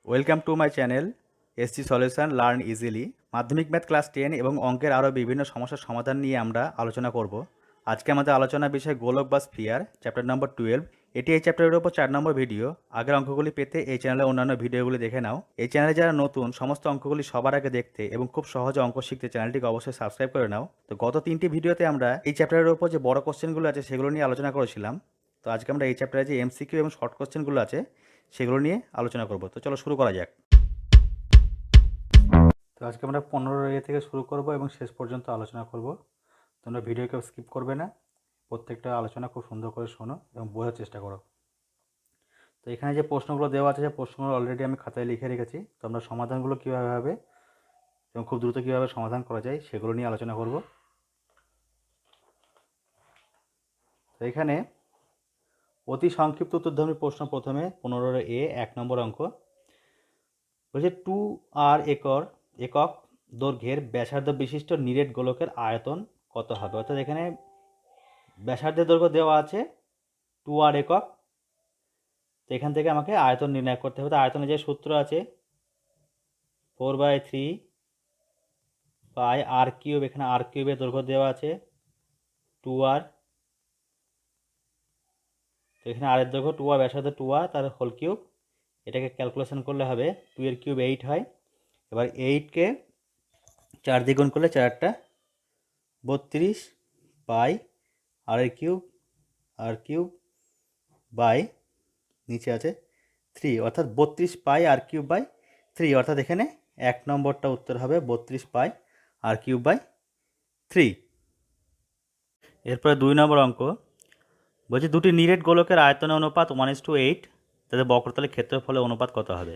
Welcome to my channel SG solution learn easily. মাধ্যমিক math class 10 এবং অঙ্কের আরও বিভিন্ন সমস্যার সমাধান নিয়ে আমরা আলোচনা করব। আজকে আমাদের আলোচনার বিষয় গোলক বা স্ফিয়ার, চ্যাপ্টার নম্বর 12। এটি এই চ্যাপ্টারের উপর 4 নম্বর ভিডিও। আগের অঙ্কগুলি পেতে এই চ্যানেলের অন্যান্য ভিডিওগুলি দেখে নাও। এই চ্যানেলে যারা নতুন, সমস্ত অঙ্কগুলি সবার আগে দেখতে এবং খুব সহজে অঙ্ক শিখতে চ্যানেলটিকে অবশ্যই সাবস্ক্রাইব করে নাও। তো গত 3টি ভিডিওতে আমরা এই চ্যাপ্টারের উপর যে বড় কোশ্চেনগুলো আছে সেগুলো নিয়ে আলোচনা করেছিলাম। তো আজকে আমরা এই চ্যাপ্টারে যে এমসিকিউ এবং শর্ট কোশ্চেনগুলো আছে সেগুলো নিয়ে আলোচনা করব। তো চলো শুরু করা যাক। তো আজকে আমরা 15 থেকে শুরু করব এবং শেষ পর্যন্ত আলোচনা করব। তোমরা ভিডিওকে স্কিপ করবে না, প্রত্যেকটা আলোচনা খুব সুন্দর করে শোনো এবং বোঝার চেষ্টা করো। তো এখানে যে প্রশ্নগুলো দেওয়া আছে, যে প্রশ্নগুলো অলরেডি আমি খাতায় লিখে রেখেছি। তো আমরা সমাধানগুলো কীভাবে হবে এবং খুব দ্রুত কীভাবে সমাধান করা যায় সেগুলো নিয়ে আলোচনা করব। তো এখানে অতি সংক্ষিপ্ত উত্তরধর্মী প্রশ্ন প্রথমে 15A 1 নম্বর অঙ্ক বলছে 2R একক দৈর্ঘ্যের ব্যাসার্ধ বিশিষ্ট নিরেট গোলকের আয়তন কত হবে। অর্থাৎ এখানে ব্যাসার্ধের দৈর্ঘ্য দেওয়া আছে 2R একক। তো এখান থেকে আমাকে আয়তন নির্ণয় করতে হবে। তো আয়তনের যে সূত্র আছে 4/3 পাই আর কিউব, এখানে আর কিউবের দৈর্ঘ্য দেওয়া আছে 2R। তো এখানে আরের দৈর্ঘ্য 2R, ব্যাসার্ধ 2R, তার হোল কিউব। এটাকে ক্যালকুলেশন করলে হবে 2 এর কিউব 8 হয়। এবার 8কে 4 দিয়ে গুণ করলে 4টা 32 পাই আর কিউব বাই নিচে আছে 3, অর্থাৎ 32 পাই আর কিউব বাই 3। অর্থাৎ এখানে 1 নম্বরটা উত্তর হবে 32 পাই আর কিউব বাই 3। এরপরে 2 নম্বর অঙ্ক বলছি দুটি নিরেট গোলকের আয়তনের অনুপাত 1:8, তাদের বক্রতলের ক্ষেত্রফলের অনুপাত কত হবে।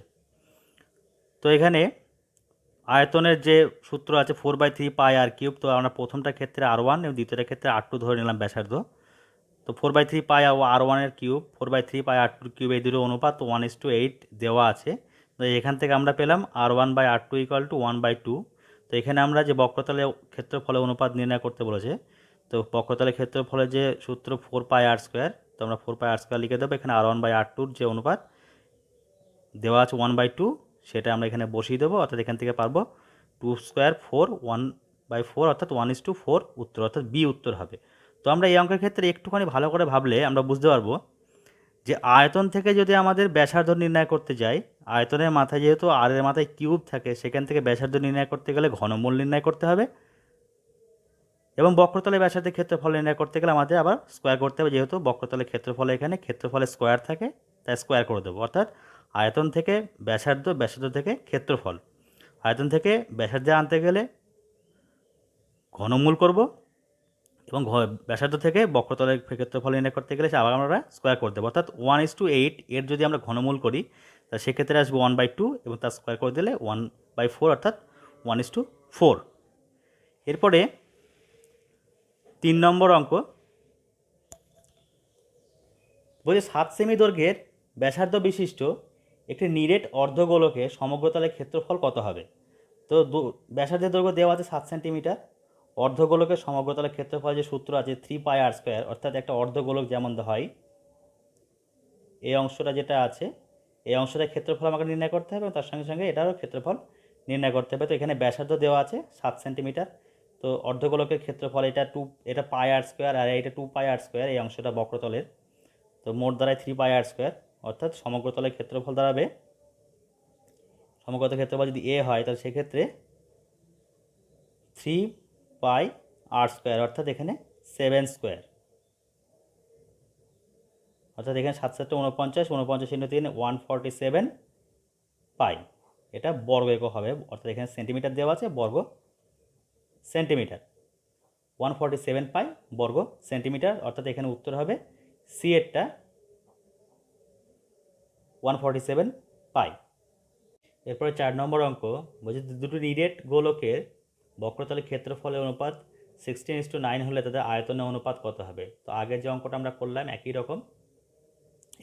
তো এখানে আয়তনের যে সূত্র আছে 4/3 পাই আর কিউব। তো আমরা প্রথমটার ক্ষেত্রে R1 এবং দ্বিতীয়টার ক্ষেত্রে R2 ধরে নিলাম ব্যাসার্ধ। তো 4/3 পাই R1 এর কিউব, 4/3 পাই R2 কিউব, এই দুটো অনুপাত 1:8 দেওয়া আছে। তো এখান থেকে আমরা পেলাম R1/R2 = 1/2। তো এখানে আমরা যে বক্রতলের ক্ষেত্রফলের অনুপাত নির্ণয় করতে বলেছে, তো বক্রতলের ক্ষেত্রফলের যে সূত্র 4πr², তো আমরা 4πr² লিখে দেবো। এখানে R1/R2 যে অনুপাত দেওয়া আছে 1/2, সেটা আমরা এখানে বসিয়ে দেবো। অর্থাৎ এখান থেকে পারবো 2² 4 1/4, অর্থাৎ 1:4 উত্তর, অর্থাৎ বি উত্তর হবে। তো আমরা এই অঙ্কের ক্ষেত্রে একটুখানি ভালো করে ভাবলে আমরা বুঝতে পারবো যে আয়তন থেকে যদি আমাদের ব্যাসার্ধ নির্ণয় করতে যাই, আয়তনের মাথায় যেহেতু আর এর মাথায় কিউব থাকে, সেখান থেকে ব্যাসার্ধ নির্ণয় করতে গেলে ঘনমূল নির্ণয় করতে হবে, এবং বক্রতলের ব্যাসার্ধের ক্ষেত্রফল নির্ণয় করতে গেলে আমাদের আবার স্কোয়ার করতে হবে। যেহেতু বক্রতলের ক্ষেত্রফলে এখানে ক্ষেত্রফলের স্কোয়ার থাকে, তাই স্কোয়ার করে দেবো। অর্থাৎ আয়তন থেকে ব্যাসার্ধ, ব্যাসার্ধ থেকে ক্ষেত্রফল। আয়তন থেকে ব্যাসার্ধে আনতে গেলে ঘনমূল করব, এবং ব্যাসার্ধ থেকে বক্রতলের ক্ষেত্রফল নির্ণয় করতে গেলে আবার আমরা স্কোয়ার করে দেবো। অর্থাৎ 1:8 এর যদি আমরা ঘনমূল করি, তা সেক্ষেত্রে আসবে 1/2 এবং তার স্কোয়ার করে দিলে 1/4, অর্থাৎ 1:4। এরপরে 3 নম্বর অঙ্ক বলছে 7 সেমি দৈর্ঘ্যের ব্যাসার্ধ বিশিষ্ট একটি নিরেট অর্ধগোলকে সমগ্রতলের ক্ষেত্রফল কত হবে। তো ব্যাসার্ধের দৈর্ঘ্য দেওয়া আছে 7 সেন্টিমিটার। অর্ধগোলকের সমগ্রতলের ক্ষেত্রফল যে সূত্র আছে 3πr², অর্থাৎ একটা অর্ধগোলক যেমন হয়, এই অংশটা যেটা আছে, এই অংশটার ক্ষেত্রফল আমাকে নির্ণয় করতে হবে, তার সঙ্গে সঙ্গে এটারও ক্ষেত্রফল নির্ণয় করতে হবে। তো এখানে ব্যাসার্ধ দেওয়া আছে 7 সেন্টিমিটার। তো অর্ধগোলকের ক্ষেত্রফল এটা πr², আর এটা 2πr², এই অংশটা বক্রতলের। তো মোট দাঁড়ায় 3πr², অর্থাৎ সমগ্রতলের ক্ষেত্রফল দাঁড়াবে, সমগ্রতলের ক্ষেত্রফল যদি এ হয় তাহলে সেক্ষেত্রে 3πr², অর্থাৎ এখানে 7²। অর্থাৎ এখানে 7×7 = 49, 49×3 147 পাই। এটা বর্গ একক হবে, অর্থাৎ এখানে সেন্টিমিটার দেওয়া আছে, বর্গ সেন্টিমিটার। 147 পাই বর্গ সেন্টিমিটার, অর্থাৎ এখানে উত্তর হবে সি এরটা 147 পাই। এরপরে 4 নম্বর অঙ্ক বলছে দুটো নিরেট গোলকের বক্রতলের ক্ষেত্রফলের অনুপাত 16:9 হলে তাদের আয়তনের অনুপাত কত হবে। তো আগের যে অঙ্কটা আমরা করলাম একই রকম,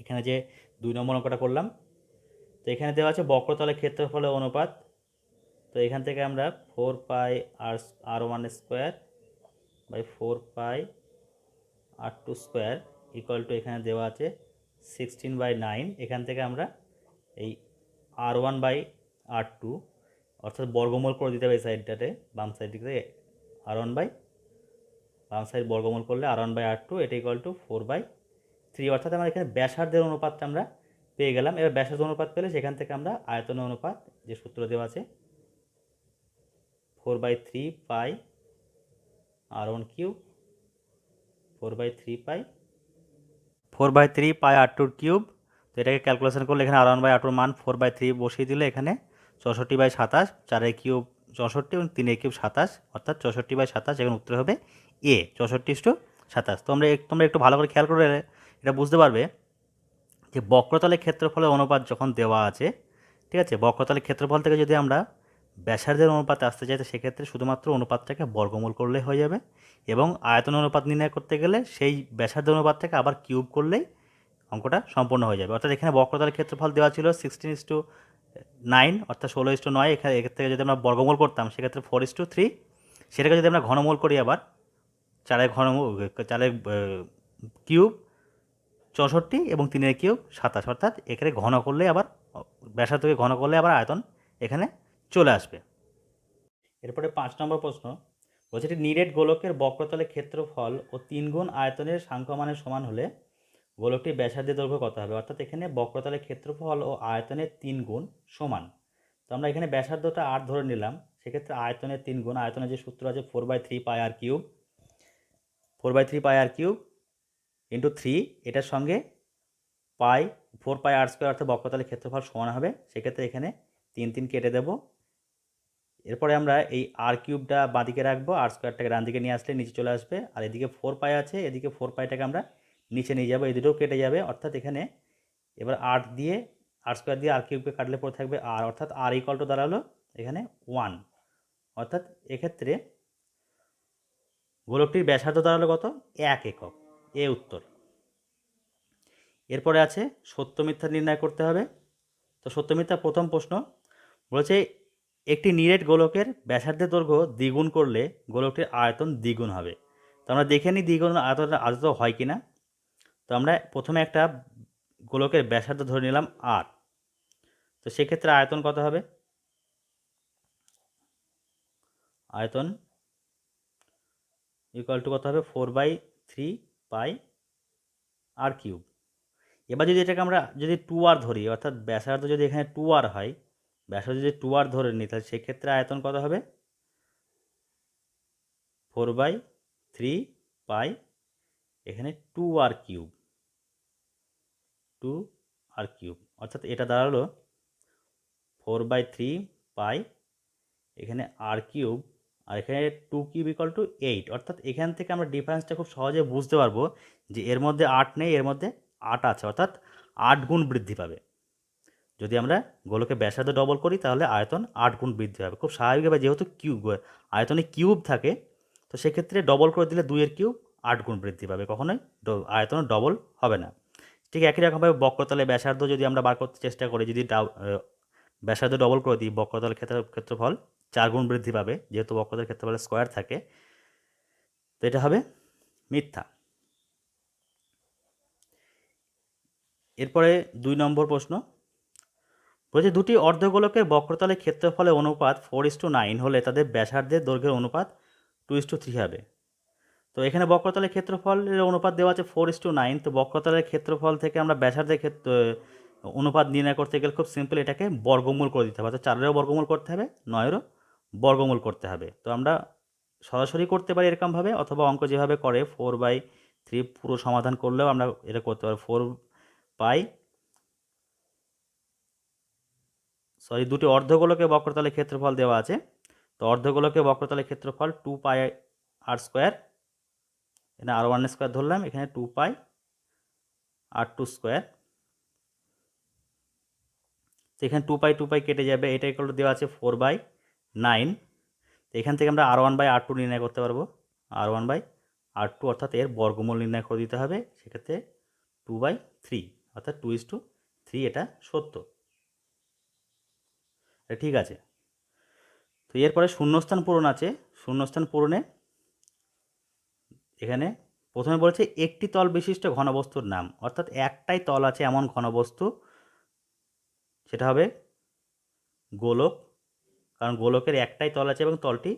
এখানে যে 2 নম্বর অঙ্কটা করলাম। তো এখানে দেওয়া আছে বক্রতলের ক্ষেত্রফলের অনুপাত। তো এখান থেকে আমরা 4πr1² বাই 4πr2² = এখানে দেওয়া আছে 16/9। এখান থেকে আমরা এই R1/R2, অর্থাৎ বর্গমূল করে দিতে হবে এই সাইডটাতে, বাম সাইড দিকে R1 বাই, বাম সাইড বর্গমূল করলে R1/R2 এটা ইকুয়াল টু 4/3, অর্থাৎ আমরা এখানে ব্যাসার্ধের অনুপাতটা আমরা পেয়ে গেলাম। এবার ব্যাসার্ধ অনুপাত পেলে সেখান থেকে আমরা আয়তনের অনুপাত যে সূত্র দেওয়া আছে 4/3 পাই R1 কিউব, 4/3 পাই R2 কিউব। তো এটাকে ক্যালকুলেশন করলে এখানে R1/R2 মান 4/3 বসিয়ে দিলে এখানে 64/27, 4 কিউব 64 এবং 3 কিউব 27, অর্থাৎ 64/27, এখানে উত্তর হবে এ, 64:27। তো তোমরা একটু ভালো করে খেয়াল করে এটা বুঝতে পারবে যে বক্রতলের ক্ষেত্রফলের অনুপাত যখন দেওয়া আছে, ঠিক আছে, বক্রতলের ক্ষেত্রফল থেকে যদি আমরা ব্যাসার্ধের অনুপাতে আসতে চাই তো সেক্ষেত্রে শুধুমাত্র অনুপাতটাকে বর্গমূল করলে হয়ে যাবে, এবং আয়তন অনুপাত নির্ণয় করতে গেলে সেই ব্যাসার্ধ অনুপাতটাকে আবার কিউব করলেই অঙ্কটা সম্পূর্ণ হয়ে যাবে। অর্থাৎ এখানে বক্রতলের ক্ষেত্রফল দেওয়া ছিল 16:9, অর্থাৎ 16:9। এখানে থেকে যদি আমরা বর্গমূল করতাম সেক্ষেত্রে 4:3, সেটাকে যদি আমরা ঘনমূল করি আবার 4-এর ঘনমূল, 4-এর কিউব 64 এবং 3 কিউব 27, অর্থাৎ এখানে ঘন করলে আবার ব্যাসার্ধকে ঘন করলে আবার আয়তন এখানে চলে আসবে। এরপরে 5 নম্বর প্রশ্ন বলছে, এটি নিরেট গোলকের বক্রতলের ক্ষেত্রফল ও 3 গুণ আয়তনের সাংখ্যমানের সমান হলে গোলকটির ব্যাসার্ধের দৈর্ঘ্য কত হবে? অর্থাৎ এখানে বক্রতলের ক্ষেত্রফল ও আয়তনের 3 গুণ সমান। তো আমরা এখানে ব্যাসার্ধটা 8 ধরে নিলাম, সেক্ষেত্রে আয়তনের 3 গুণ, আয়তনের যে সূত্র আছে 4/3 পাই আর কিউব, 4/3 পাই আর কিউব ইন্টু 3, এটার সঙ্গে পাই 4 পাই আর স্কোয়ার, অর্থাৎ বক্রতলের ক্ষেত্রফল সমান হবে। সেক্ষেত্রে এখানে 3 কেটে দেবো। এরপরে আমরা এই আর কিউবটা বাঁদিকে রাখবো, আর স্কোয়ারটাকে ডান দিকে নিয়ে আসলে নিচে চলে আসবে, আর এদিকে 4 পাই আছে, এদিকে 4 পাইটাকে আমরা নিচে নিয়ে যাবো, এই দুটোও কেটে যাবে। অর্থাৎ এখানে এবার আর দিয়ে, আর স্কোয়ার দিয়ে আর কিউবকে কাটলে পরে থাকবে আর, অর্থাৎ আর ইকুয়াল টু দাঁড়ালো এখানে 1, অর্থাৎ এক্ষেত্রে গোলকটির ব্যাসার্ধ দাঁড়ালো কত? 1 একক, এ উত্তর। এরপরে আছে সত্য মিথ্যা নির্ণয় করতে হবে। তো সত্য মিথ্যা প্রথম প্রশ্ন বলেছে, একটি নিরেট গোলকের ব্যাসার্ধের দৈর্ঘ্য দ্বিগুণ করলে গোলকটির আয়তন দ্বিগুণ হবে। তো আমরা দেখে নিই দ্বিগুণ আয়তন আদৌ হয় কি না। তো আমরা প্রথমে একটা গোলকের ব্যাসার্ধ ধরে নিলাম আর, তো সেক্ষেত্রে আয়তন কত হবে? আয়তন ইকুয়াল টু কত হবে? 4/3 পাই আর কিউব। এবার যদি এটাকে আমরা যদি 2r ধরি, অর্থাৎ ব্যাসার্ধ যদি এখানে 2r হয়, ব্যাসার্ধ যদি 2r ধরে নিই, তাহলে সেক্ষেত্রে আয়তন কত হবে? 4/3 পাই এখানে 2r কিউব, 2r কিউব, অর্থাৎ এটা দাঁড়ালো 4/3 পাই এখানে আর কিউব, আর এখানে 2 কিউব ইকুয়াল টু 8। অর্থাৎ এখান থেকে আমরা ডিফারেন্সটা খুব সহজে বুঝতে পারবো যে এর মধ্যে 8 নেই, এর মধ্যে 8 আছে, অর্থাৎ 8 গুণ বৃদ্ধি পাবে। যদি আমরা গোলকে ব্যাসার্ধ ডবল করি তাহলে আয়তন 8 গুণ বৃদ্ধি পাবে। খুব স্বাভাবিকভাবে, যেহেতু কিউব আয়তনে কিউব থাকে, তো সেক্ষেত্রে ডবল করে দিলে 2 এর কিউব 8 গুণ বৃদ্ধি পাবে, কখনোই আয়তন ডবল হবে না। ঠিক একই রকমভাবে বক্রতলে ব্যাসার্ধ যদি আমরা বার করতে চেষ্টা করি, যদি ব্যাসার্ধ ডবল করে দিই, বক্রতলের ক্ষেত্রফল 4 গুণ বৃদ্ধি পাবে, যেহেতু বক্রতলের ক্ষেত্রফলে স্কোয়ার থাকে। তো এটা হবে মিথ্যা। এরপরে 2 নম্বর প্রশ্ন বলছে, দুটি অর্ধগোলকের বক্রতলের ক্ষেত্রফলের অনুপাত 4:9 হলে তাদের ব্যাসার্ধের দৈর্ঘ্যের অনুপাত 2:3 হবে। তো এখানে বক্রতলের ক্ষেত্রফলের অনুপাত দেওয়া আছে 4:9। তো বক্রতলের ক্ষেত্রফল থেকে আমরা ব্যাসার্ধের অনুপাত নির্ণয় করতে গেলে খুব সিম্পল, এটাকে বর্গমূল করে দিতে হবে। অর্থাৎ 4-এরও বর্গমূল করতে হবে, 9-এরও বর্গমূল করতে হবে। তো আমরা সরাসরি করতে পারি এরকমভাবে, অথবা অঙ্ক যেভাবে করে 4/3 পুরো সমাধান করলেও আমরা এটা করতে পারি। 4 পাই, দুটি অর্ধগোলকের বক্রতলের ক্ষেত্রফল দেওয়া আছে। তো অর্ধগোলকের বক্রতলের ক্ষেত্রফল 2 পাই আর স্কোয়ার, এখানে R1 স্কোয়ার ধরলাম, এখানে 2 পাই R2 স্কোয়ার। তো এখানে 2 পাই কেটে যাবে, এটা ইকুয়াল টু দেওয়া আছে 4/9। তো এখান থেকে আমরা R1/R2 নির্ণয় করতে পারবো, R1/R2, অর্থাৎ এর বর্গমূল নির্ণয় করে দিতে হবে। সেক্ষেত্রে 2/3, অর্থাৎ 2:3, এটা সত্য, এটা ঠিক আছে। তো এরপরে শূন্যস্থান পূরণ আছে। শূন্যস্থান পূরণে এখানে প্রথমে বলেছে একটি তল বিশিষ্ট ঘনবস্তুর নাম, অর্থাৎ একটাই তল আছে এমন ঘনবস্তু, সেটা হবে গোলক, কারণ গোলকের একটাই তল আছে এবং তলটি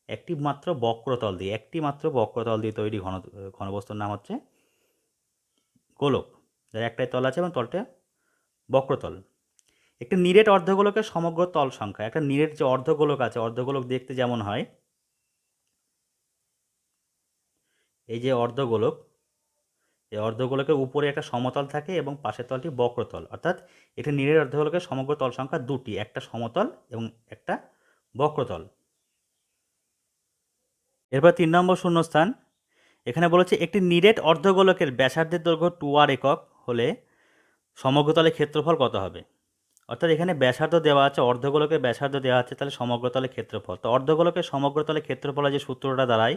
একটি মাত্র বক্রতল দিয়ে তৈরি ঘনবস্তুর নাম হচ্ছে গোলক, যার একটাই তল আছে এবং তলটা বক্রতল। একটি নিরেট অর্ধগোলকের সমগ্র তল সংখ্যা, একটা নিরেট যে অর্ধগোলক আছে, অর্ধগোলক দেখতে যেমন হয়, এই যে অর্ধগোলক, এই অর্ধগোলকের উপরে একটা সমতল থাকে এবং পাশের তলটি বক্রতল, অর্থাৎ একটি নিরেট অর্ধগোলকের সমগ্র তল সংখ্যা দুটি, একটা সমতল এবং একটা বক্রতল। এরপর 3 নম্বর শূন্যস্থান, এখানে বলেছে একটি নিরেট অর্ধগোলকের ব্যাসার্ধের দৈর্ঘ্য 2r একক হলে সমগ্রতলের ক্ষেত্রফল কত হবে। অর্থাৎ এখানে ব্যাসার্ধ দেওয়া আছে, অর্ধগোলকের ব্যাসার্ধ দেওয়া আছে, তাহলে সমগ্রতলের ক্ষেত্রফল, তো অর্ধগোলকের সমগ্রতলের ক্ষেত্রফলের যে সূত্রটা দাঁড়ায়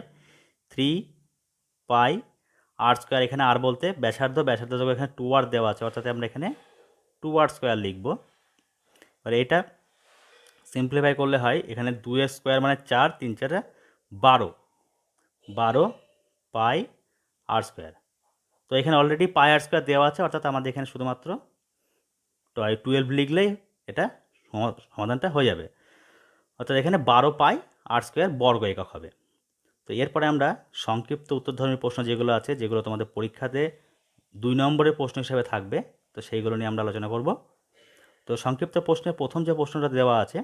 3πr², এখানে আর বলতে ব্যাসার্ধ দৈর্ঘ্য, এখানে 2r দেওয়া আছে, অর্থাৎ আমরা এখানে 2r² লিখব। আর এটা সিম্পলিফাই করলে হয়, এখানে 2 মানে 4, 3 4 12 πr²। তো এখানে অলরেডি πr² দেওয়া আছে, অর্থাৎ আমাদের এখানে শুধুমাত্র 12 লিখলেই এটা সমাধানটা হয়ে যাবে, অর্থাৎ এখানে 12πr² বর্গ একক হবে। তো এরপরে আমরা সংক্ষিপ্ত উত্তরধর্মী প্রশ্ন যেগুলো আছে, যেগুলো তোমাদের পরীক্ষাতে 2 নম্বরের প্রশ্ন হিসেবে থাকবে, তো সেইগুলো নিয়ে আমরা আলোচনা করব। তো সংক্ষিপ্ত প্রশ্নের প্রথম যে প্রশ্নটা দেওয়া আছে,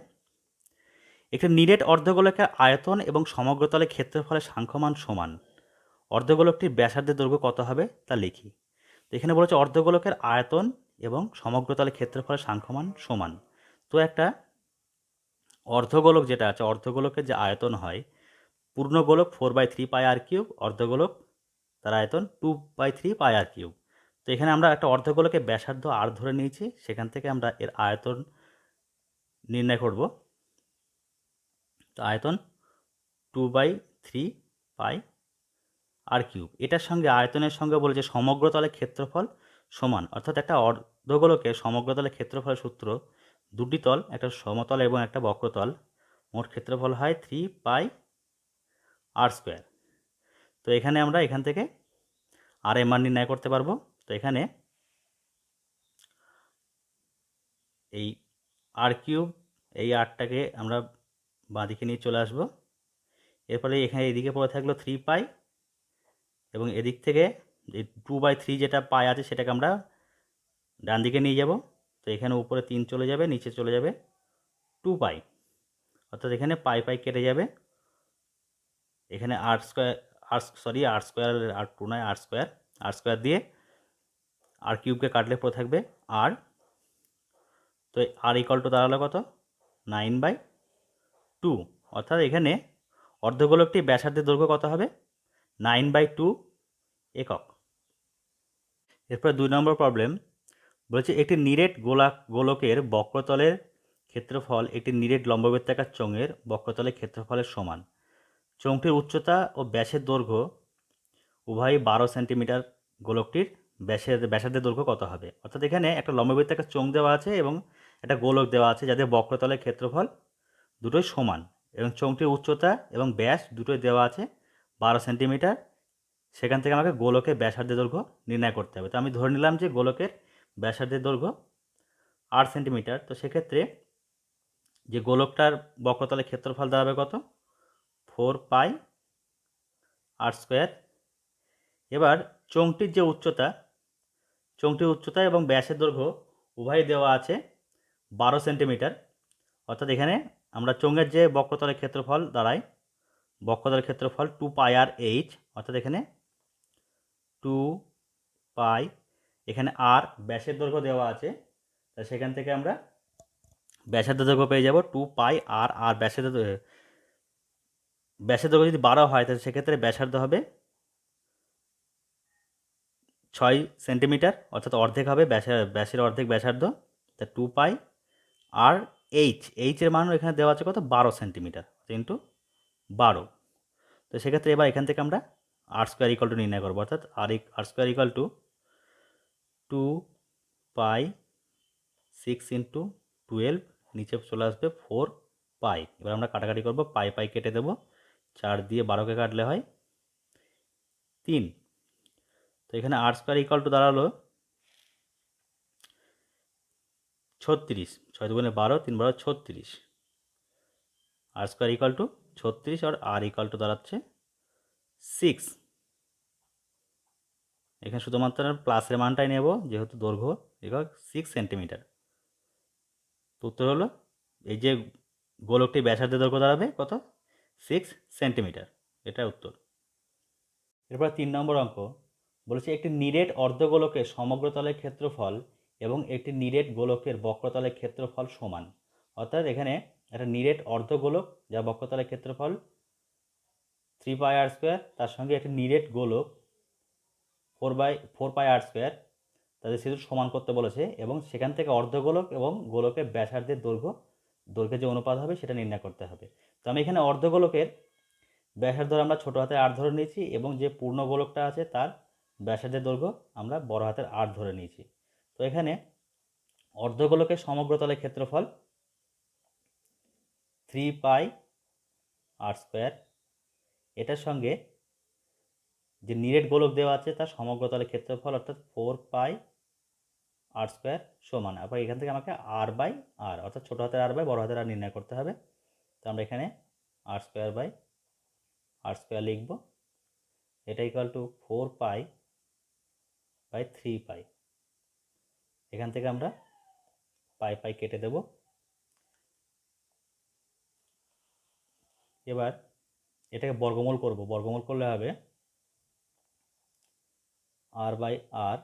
একটি নিরেট অর্ধগোলকের আয়তন এবং সমগ্রতলের ক্ষেত্রফলের সাংখ্যমান সমান, অর্ধগোলকটির ব্যাসার্ধের দৈর্ঘ্য কত হবে তা লিখি। তো এখানে বলেছে অর্ধগোলকের আয়তন এবং সমগ্রতলের ক্ষেত্রফলের সাংখ্যমান সমান। তো একটা অর্ধগোলক যেটা আছে, অর্ধগোলকের যে আয়তন হয়, পূর্ণগোলক 4/3πr³, অর্ধগোলক তার আয়তন 2/3πr³। তো এখানে আমরা একটা অর্ধগোলকের ব্যাসার্ধ আর ধরে নিয়েছি, সেখান থেকে আমরা এর আয়তন নির্ণয় করব। তো আয়তন 2/3πr³, এটার সঙ্গে আয়তনের সঙ্গে বলেছে সমগ্রতলের ক্ষেত্রফল সমান, অর্থাৎ একটা অর্ধগোলকের সমগ্রতলের ক্ষেত্রফলের সূত্র, দুটি তল, একটা সমতল এবং একটা বক্রতল, মোট ক্ষেত্রফল হয় 3πr²। তো এখানে আমরা এখান থেকে আর এর মান নির্ণয় করতে পারবো। তো এখানে এই r³, এই আরটাকে আমরা বাঁদিকে নিয়ে চলে আসব। এরপরে এখানে এদিকে পড়ে থাকলো 3π, এবং এদিক থেকে এই 2/3 যেটা পাই আছে সেটাকে আমরা ডান দিকে নিয়ে যাব। তো এখানে উপরে 3 চলে যাবে, নিচে চলে যাবে 2π, অর্থাৎ এখানে পাই কেটে যাবে। এখানে r² নয়, r² দিয়ে r³ কাটলে পড়ে থাকবে r। তো r = দাঁড়ালো কত, 9/2, অর্থাৎ এখানে অর্ধগোলকটি ব্যাসার্ধের দৈর্ঘ্য কত হবে, 9/2 একক। এরপর 2 নম্বর প্রবলেম বলেছে একটি নিরেট গোলকের বক্রতলের ক্ষেত্রফল একটি নিরেট লম্ববৃত্তাকার চোঙের বক্রতলের ক্ষেত্রফলের সমান। চোঙটির উচ্চতা ও ব্যাসের দৈর্ঘ্য উভয়ই 12 সেন্টিমিটার, গোলকটির ব্যাসার্ধের দৈর্ঘ্য কত হবে। অর্থাৎ এখানে একটা লম্ববৃত্তাকার চোঙ দেওয়া আছে এবং একটা গোলক দেওয়া আছে, যাদের বক্রতলের ক্ষেত্রফল দুটোই সমান, এবং চোঙটির উচ্চতা এবং ব্যাস দুটোই দেওয়া আছে 12 সেন্টিমিটার। সেখান থেকে আমাকে গোলকের ব্যাসার্ধের দৈর্ঘ্য নির্ণয় করতে হবে। তো আমি ধরে নিলাম যে গোলকের ব্যাসার্ধের দৈর্ঘ্য 8 সেন্টিমিটার। তো সেক্ষেত্রে যে গোলকটার বক্রতলের ক্ষেত্রফল দাঁড়াবে কত, 4πr²। এবার চোঙটির যে উচ্চতা এবং ব্যাসের দৈর্ঘ্য উভয়ই দেওয়া আছে 12 সেন্টিমিটার, অর্থাৎ এখানে আমরা চোঙের যে বক্রতলের ক্ষেত্রফল দাঁড়ায়, বক্রতলের ক্ষেত্রফল 2πr/h, অর্থাৎ এখানে 2π, এখানে আর ব্যাসের দৈর্ঘ্য দেওয়া আছে, তা সেখান থেকে আমরা ব্যাসার্ধ দৈর্ঘ্য পেয়ে যাব 2πr। আর ব্যাসের দৈর্ঘ্য যদি 12 হয়, তাহলে সেক্ষেত্রে ব্যাসার্ধ হবে 6 সেন্টিমিটার, অর্থাৎ অর্ধেক হবে, ব্যাসের অর্ধেক ব্যাসার্ধ। তা 2πr/h, এর মান এখানে দেওয়া আছে কত, 12 সেন্টিমিটার ইন্টু 12। তো সেক্ষেত্রে এবার এখান থেকে আমরা r² নির্ণয় করবো, অর্থাৎ r² 2π6 × 12, নিচে চলে আসবে 4π। এবার আমরা কাটাকাটি করবো, পাই কেটে দেবো, 4 দিয়ে 12কে কাটলে হয় 3। তো এখানে r² দাঁড়ালো 36। 6 দুগুণে 12, 3 12 36, আর স্কোয়ার ইকাল টু 36 আর ইকাল টু দাঁড়াচ্ছে 6। এখানে শুধুমাত্র প্লাসের মানটাই নেব যেহেতু দৈর্ঘ্য একক 6 সেন্টিমিটার। তো উত্তর হলো এই যে গোলকটি ব্যাসার্ধের দৈর্ঘ্য দাঁড়াবে কত, 6 সেন্টিমিটার, এটা উত্তর। এরপর 3 নম্বর অঙ্ক বলেছে একটি নিরেট অর্ধগোলকের সমগ্রতলের ক্ষেত্রফল এবং একটি নিরেট গোলকের বক্রতলের ক্ষেত্রফল সমান। অর্থাৎ এখানে একটা নিরেট অর্ধগোলক যা বক্রতলের ক্ষেত্রফল 3πr², তার সঙ্গে একটি নিরেট গোলক 4πr², তাদের সেতু সমান করতে বলেছে এবং সেখান থেকে অর্ধগোলক এবং গোলকের ব্যাসার্ধের দৈর্ঘ্যের যে অনুপাত হবে সেটা নির্ণয় করতে হবে। তো আমি এখানে অর্ধগোলকের ব্যাসার্ধ আমরা ছোটো হাতের আর ধরে নিয়েছি এবং যে পূর্ণ গোলকটা আছে তার ব্যাসার্ধের দৈর্ঘ্য আমরা বড় হাতের আর ধরে নিয়েছি। তো এখানে অর্ধগোলকের সমগ্রতলের ক্ষেত্রফল 3πr², এটার সঙ্গে যে নিরেট গোলক দেওয়া আছে তার সমগ্রতলের ক্ষেত্রফল অর্থাৎ 4πr² সমান। আবার এখান থেকে আমাকে r/r অর্থাৎ ছোটো হাতের আর বাই বড় হাতের আর নির্ণয় করতে হবে। তো আমরা এখানে r² লিখব, এটা ইকুয়াল টু 4π/3π। এখান থেকে আমরা পাই কেটে দেব। এবার এটাকে বর্গমূল করব, বর্গমূল করলে হবে r/r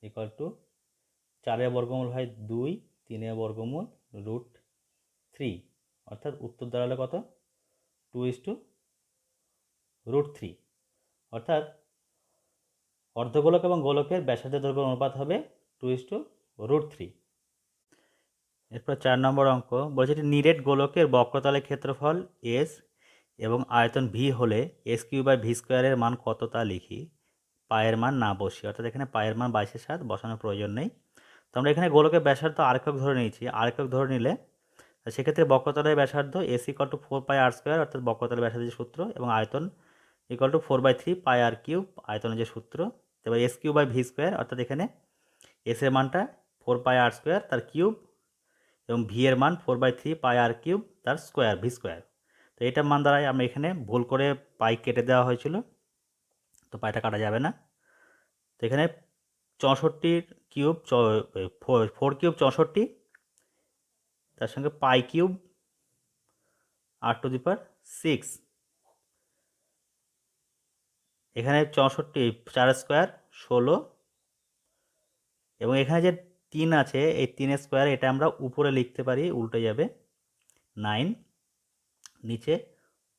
ইকুয়াল টু 4-এর বর্গমূল হয় 2, 3-এর বর্গমূল √3, অর্থাৎ উত্তর দাঁড়ালো কত, 2:√3। অর্থাৎ অর্ধগোলক এবং গোলকের ব্যাসার্ধের দৈর্ঘ্য অনুপাত হবে 2:√3। এরপর 4 নম্বর অঙ্ক বলছে এটি নিরেট গোলকের বক্রতলের ক্ষেত্রফল s এবং আয়তন v হলে s³/v² মান কত তা লিখি, পায়ের মান না বসি। অর্থাৎ এখানে পায়ের মান 22/7 বসানোর প্রয়োজন নেই। তো আমরা এখানে গোলকের ব্যাসার্ধ আরেকক ধরে নিয়েছি, আরেকক ধরে নিলে সেক্ষেত্রে বক্রতলের ব্যাসার্ধ s = 4πr², অর্থাৎ বক্রতলের ব্যাসার্ধের সূত্র, এবং আয়তন = 4/3πr³ আয়তনের যে সূত্র। এবার s³/v², অর্থাৎ এখানে s এর মানটা 4πr² তার কিউব এবং v এর মান 4/3πr³ তার স্কোয়ার, v²। তো এটার মান দ্বারাই আমরা এখানে ভুল করে পাই কেটে দেওয়া হয়েছিল, তো পাইটা কাটা যাবে না। তো এখানে 64 কিউব 4³ 64, তার সঙ্গে π³ r⁶। এখানে 64 4 স্কোয়ার 16, এবং এখানে যে 3 আছে এই 3 স্কোয়ার এটা আমরা উপরে লিখতে পারি, উল্টে যাবে 9, নিচে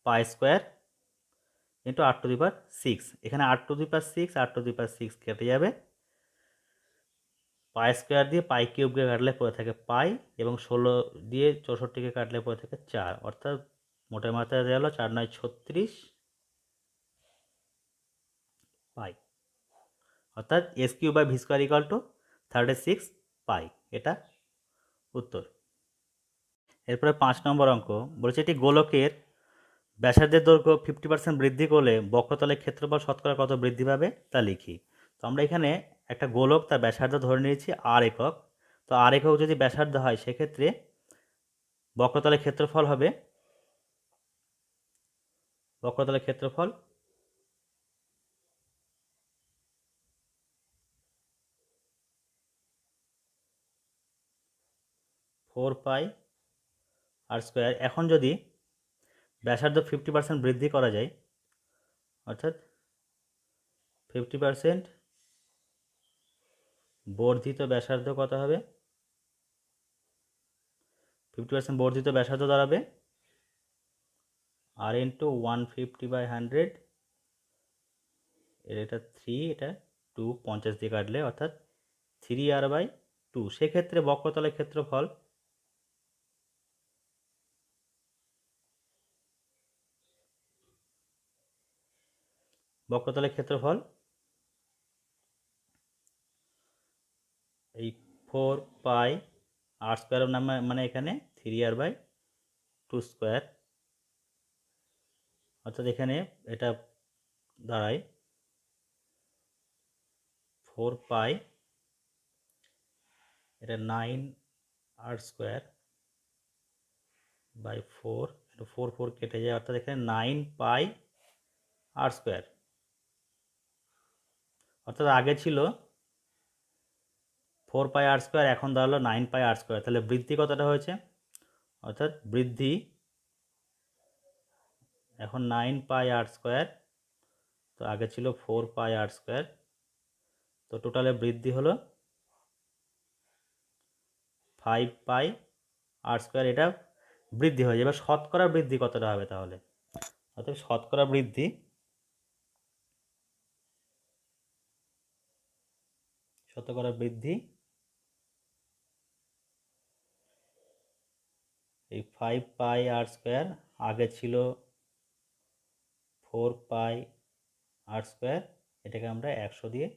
π² ইন্টু r⁶। এখানে r⁶ কেটে যাবে, π² দিয়ে π³ কাটলে পড়ে থাকে পাই, এবং 16 দিয়ে 64কে কাটলে পড়ে থাকে 4, অর্থাৎ মোটের মাথায় দেওয়া হলো 4 9 36 পাই, অর্থাৎ s³/v² = 36 পাই, এটা উত্তর। এরপরে 5 নম্বর অঙ্ক বলেছে এটি গোলকের ব্যাসার্ধের দৈর্ঘ্য 50% বৃদ্ধি করলে বক্রতলের ক্ষেত্রফল শতকরা কত বৃদ্ধি পাবে তা লিখি। তো আমরা এখানে একটা গোলক তার ব্যাসার্ধ ধরে নিয়েছি r একক। তো r একক যদি ব্যাসার্ধ হয় সেক্ষেত্রে বক্রতলের ক্ষেত্রফল হবে 4πr²। এখন যদি ব্যাসার্ধ 50% বৃদ্ধি করা যায়, অর্থাৎ 50% বর্ধিত ব্যাসার্ধ কত হবে, 50% বর্ধিত ব্যাসার্ধ দাঁড়াবে r × 150/100, এটা 3, এটা 2, 50 দিয়ে কাটলে অর্থাৎ 3r/2। সেক্ষেত্রে বক্রতলের ক্ষেত্রফল এই 4πr² মানে এখানে 3r/2², অর্থাৎ এখানে এটা দাঁড়ায় 4π, এটা 9 আর স্কোয়ার বাই 4, 4 কেটে যায়, অর্থাৎ এখানে 9 পাই আর স্কোয়ার, অর্থাৎ আগে ছিল 4 পাই আর স্কোয়ার, এখন দাঁড়ালো 9 পাই আর স্কোয়ার। তাহলে বৃদ্ধি কতটা হয়েছে, অর্থাৎ বৃদ্ধি এখন 9 পাই আর স্কোয়ার, তো আগে ছিল 4 পাই আর স্কোয়ার, তো টোটালে বৃদ্ধি হলো 5 পাই আর স্কোয়ার। এটা বৃদ্ধি হয়ে যাবে। শতকরা বৃদ্ধি কতটা হবে তাহলে, অর্থাৎ শতকরা বৃদ্ধি এই 5 পাই আর স্কোয়ার, আগে ছিল 4 পাই আর স্কোয়ার, এটাকে আমরা 100 দিয়ে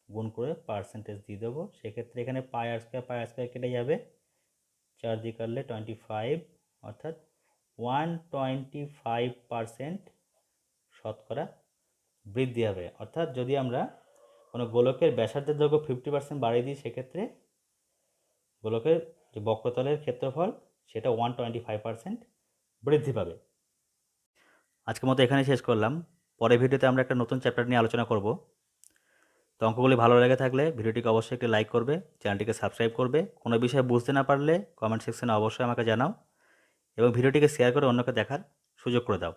গুণ করে পার্সেন্টেজ দিয়ে দেবো। সেক্ষেত্রে এখানে পাই আর স্কোয়ার কেটে যাবে, 4 দিয়ে কাটলে 25, অর্থাৎ 125% শতকরা বৃদ্ধি হবে। অর্থাৎ যদি আমরা কোনো গোলকের ব্যাসার্ধের দৈর্ঘ্য 50% বাড়িয়ে দিই, সেক্ষেত্রে গোলকের যে বক্রতলের ক্ষেত্রফল সেটা 125% বৃদ্ধি পাবে। আজকের মতো এখানে শেষ করলাম। পরের ভিডিওতে আমরা একটা নতুন চ্যাপ্টার নিয়ে আলোচনা করব। তো অঙ্কগুলি ভালো লেগে থাকলে ভিডিওটিকে অবশ্যই একটি লাইক করবে, চ্যানেলটিকে সাবস্ক্রাইব করবে। কোনো বিষয়ে বুঝতে না পারলে কমেন্ট সেকশনে অবশ্যই আমাকে জানাও এবং ভিডিওটিকে শেয়ার করে অন্যকে দেখার সুযোগ করে দাও।